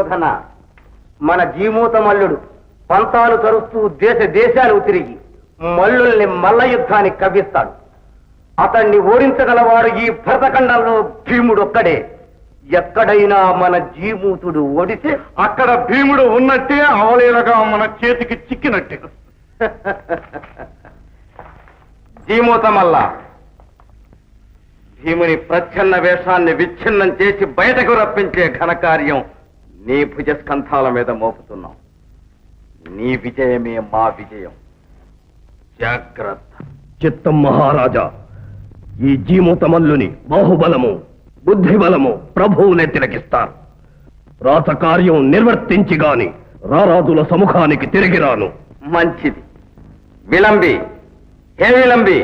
దుర్యోధన, మన జీమూత మల్లుడు పంతాలు తరుస్తూ దేశాలు తిరిగి మల్లుల్ని మల్ల యుద్ధానికి కవ్విస్తాడు. అతన్ని ఓడించగలవాడు ఈ భరతఖండంలో భీముడు ఒక్కడే. ఎక్కడైనా మన జీమూతుడు ఓడితే అక్కడ భీముడు ఉన్నట్టే, అవలేలగా మన చేతికి చిక్కినట్టే. జీమూత మల్ల, భీముని ప్రచ్ఛన్న వేషాన్ని విచ్ఛిన్నం చేసి బయటకు రప్పించే ఘనకార్యం నీ భుజస్కంధాల మీద మోపుతున్నాం. నీ విజయమే మా విజయం. జాగ్రత్త. చిత్తం మహారాజా, ఈ జీమూతమల్లుని బాహుబలము బుద్ధిబలము ప్రభువులే తిలకిస్తారు. రాతకార్యం నిర్వర్తించి గాని రారాజుల సముఖానికి తిరిగి రాను. మంచిది. విలంబి, హే విలంబి,